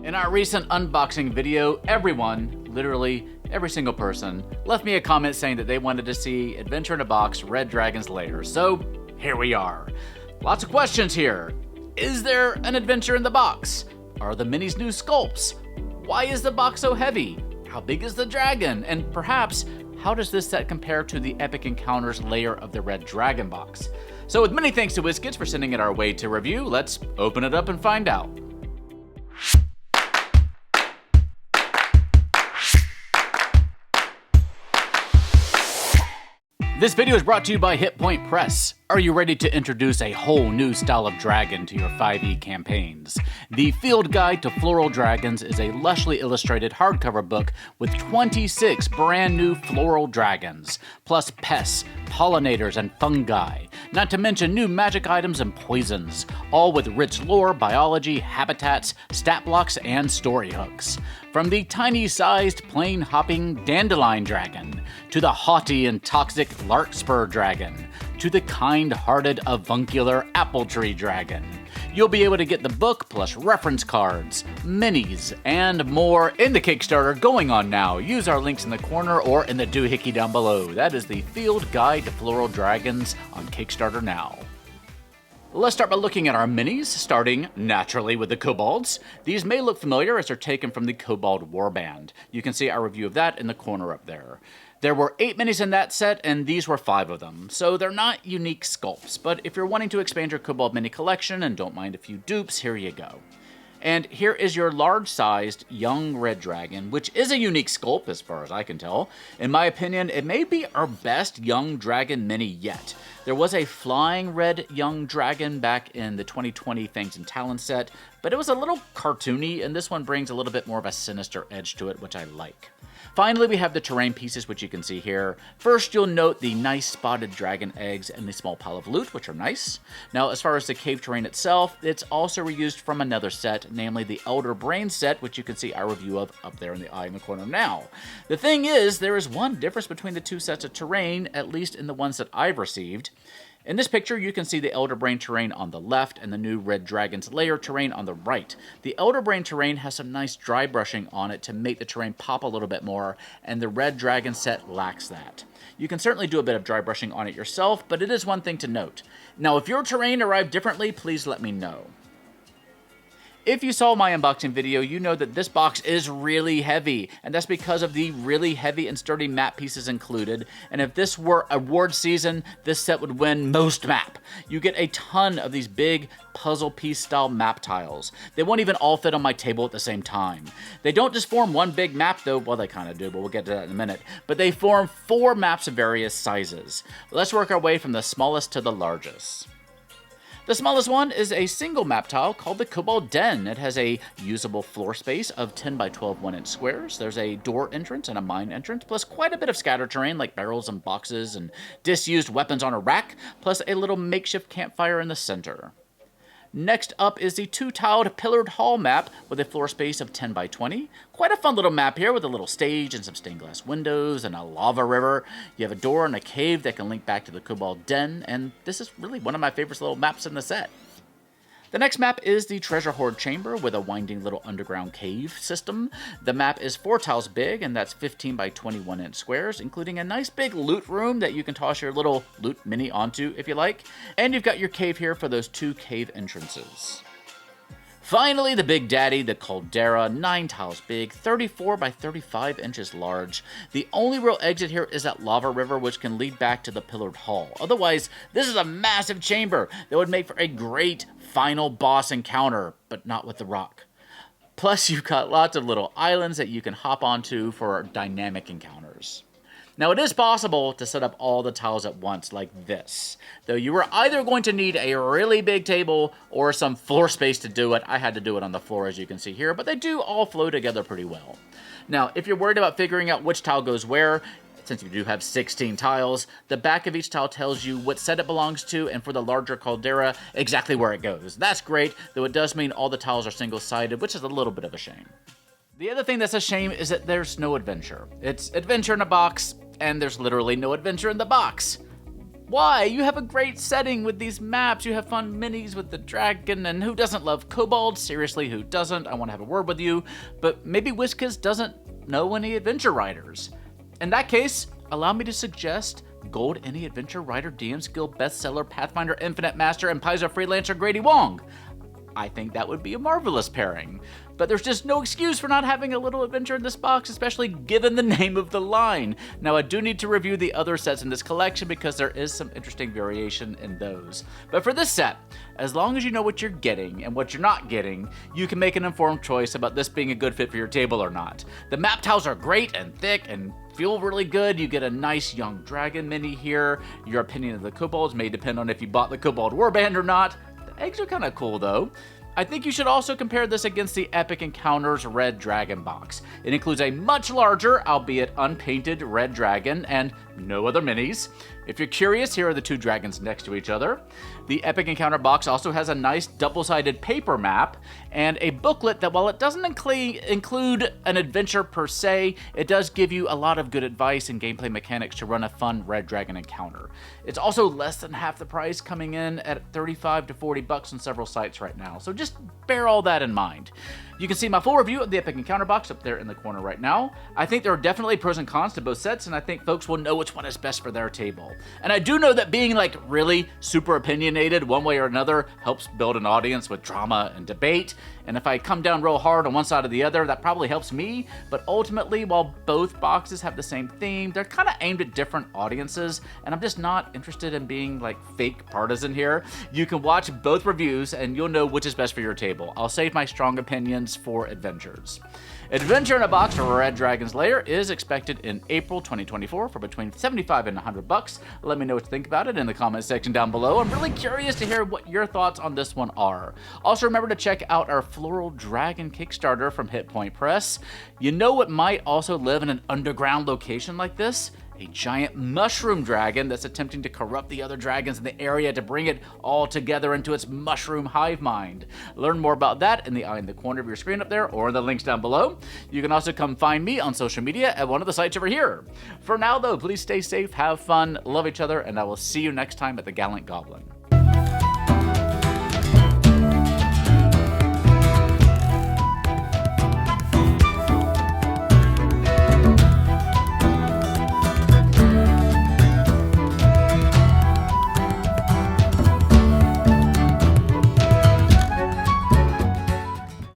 In our recent unboxing video, everyone, literally every single person, left me a comment saying that they wanted to see Adventure in a Box Red Dragon's Lair. So here we are. Lots of questions here. Is there an adventure in the box? Are the minis new sculpts? Why is the box so heavy? How big is the dragon? And perhaps, how does this set compare to the Epic Encounters Lair of the Red Dragon box? So with many thanks to WizKids for sending it our way to review, let's open it up and find out. This video is brought to you by Hit Point Press. Are you ready to introduce a whole new style of dragon to your 5e campaigns? The Field Guide to Floral Dragons is a lushly illustrated hardcover book with 26 brand new floral dragons, plus pests, pollinators, and fungi, not to mention new magic items and poisons, all with rich lore, biology, habitats, stat blocks, and story hooks. From the tiny-sized, plane-hopping dandelion dragon, to the haughty and toxic larkspur dragon, to the kind-hearted avuncular apple tree dragon. You'll be able to get the book plus reference cards, minis, and more in the Kickstarter going on now. Use our links in the corner or in the doohickey down below. That is the Field Guide to Floral Dragons on Kickstarter now. Let's start by looking at our minis, starting naturally with the kobolds. These may look familiar as they're taken from the Kobold Warband. You can see our review of that in the corner up there. There were 8 minis in that set, and these were 5 of them, so they're not unique sculpts, but if you're wanting to expand your Kobold mini collection and don't mind a few dupes, here you go. And here is your large-sized young red dragon, which is a unique sculpt as far as I can tell. In my opinion, it may be our best young dragon mini yet. There was a flying red young dragon back in the 2020 Fangs and Talons set, but it was a little cartoony, and this one brings a little bit more of a sinister edge to it, which I like. Finally, we have the terrain pieces, which you can see here. First, you'll note the nice spotted dragon eggs and the small pile of loot, which are nice. Now, as far as the cave terrain itself, it's also reused from another set, namely the Elder Brain set, which you can see our review of up there in the eye in the corner now. The thing is, there is one difference between the two sets of terrain, at least in the ones that I've received. In this picture, you can see the Elder Brain terrain on the left and the new Red Dragon's Lair terrain on the right. The Elder Brain terrain has some nice dry brushing on it to make the terrain pop a little bit more, and the Red Dragon set lacks that. You can certainly do a bit of dry brushing on it yourself, but it is one thing to note. Now, if your terrain arrived differently, please let me know. If you saw my unboxing video, you know that this box is really heavy, and that's because of the really heavy and sturdy map pieces included, and if this were award season, this set would win most map. You get a ton of these big puzzle piece style map tiles. They won't even all fit on my table at the same time. They don't just form one big map though, well they kind of do, but we'll get to that in a minute, but they form 4 maps of various sizes. Let's work our way from the smallest to the largest. The smallest one is a single map tile called the Kobold Den. It has a usable floor space of 10 by 12 1-inch squares. There's a door entrance and a mine entrance, plus quite a bit of scatter terrain like barrels and boxes and disused weapons on a rack, plus a little makeshift campfire in the center. Next up is the 2-tiled pillared hall map with a floor space of 10 by 20. Quite a fun little map here with a little stage and some stained glass windows and a lava river. You have a door and a cave that can link back to the Kobold Den, and this is really one of my favorite little maps in the set. The next map is the Treasure Hoard Chamber with a winding little underground cave system. The map is 4 tiles big, and that's 15 by 21-inch squares, including a nice big loot room that you can toss your little loot mini onto if you like. And you've got your cave here for those 2 cave entrances. Finally, the big daddy, the Caldera, 9 tiles big, 34 by 35 inches large. The only real exit here is that lava river, which can lead back to the pillared hall. Otherwise, this is a massive chamber that would make for a great final boss encounter, but not with the rock. Plus, you've got lots of little islands that you can hop onto for dynamic encounters. Now, it is possible to set up all the tiles at once like this, though you are either going to need a really big table or some floor space to do it. I had to do it on the floor, as you can see here, but they do all flow together pretty well. Now, if you're worried about figuring out which tile goes where, since you do have 16 tiles, the back of each tile tells you what set it belongs to, and for the larger caldera, exactly where it goes. That's great, though it does mean all the tiles are single-sided, which is a little bit of a shame. The other thing that's a shame is that there's no adventure. It's adventure in a box, and there's literally no adventure in the box. Why? You have a great setting with these maps, you have fun minis with the dragon, and who doesn't love Kobold? Seriously, who doesn't? I want to have a word with you, but maybe WizKids doesn't know any adventure riders. In that case, allow me to suggest Gold Any Adventure Rider DM's Guild bestseller, Pathfinder Infinite Master, and Paizo freelancer Grady Wong. I think that would be a marvelous pairing. But there's just no excuse for not having a little adventure in this box, especially given the name of the line. Now, I do need to review the other sets in this collection because there is some interesting variation in those. But for this set, as long as you know what you're getting and what you're not getting, you can make an informed choice about this being a good fit for your table or not. The map tiles are great and thick and feel really good. You get a nice young dragon mini here. Your opinion of the kobolds may depend on if you bought the Kobold Warband or not. The eggs are kind of cool though. I think you should also compare this against the Epic Encounters Red Dragon box. It includes a much larger, albeit unpainted, red dragon and no other minis. If you're curious, here are the two dragons next to each other. The Epic Encounter box also has a nice double-sided paper map and a booklet that, while it doesn't include an adventure per se, it does give you a lot of good advice and gameplay mechanics to run a fun Red Dragon encounter. It's also less than half the price, coming in at $35 to $40 on several sites right now, so just bear all that in mind. You can see my full review of the Epic Encounter box up there in the corner right now. I think there are definitely pros and cons to both sets, and I think folks will know which one is best for their table. And I do know that being like really super opinionated one way or another helps build an audience with drama and debate, and if I come down real hard on one side or the other, that probably helps me, but ultimately, while both boxes have the same theme, they're kind of aimed at different audiences, and I'm just not interested in being like fake partisan here. You can watch both reviews and you'll know which is best for your table. I'll save my strong opinions for adventures. Adventure in a Box for Red Dragon's Lair is expected in April 2024 for between $75 and $100. Let me know what you think about it in the comments section down below. I'm really curious to hear what your thoughts on this one are. Also, remember to check out our Floral Dragon Kickstarter from Hit Point Press. You know what might also live in an underground location like this? A giant mushroom dragon that's attempting to corrupt the other dragons in the area to bring it all together into its mushroom hive mind. Learn more about that in the eye in the corner of your screen up there or in the links down below. You can also come find me on social media at one of the sites over here. For now though, please stay safe, have fun, love each other, and I will see you next time at the Gallant Goblin.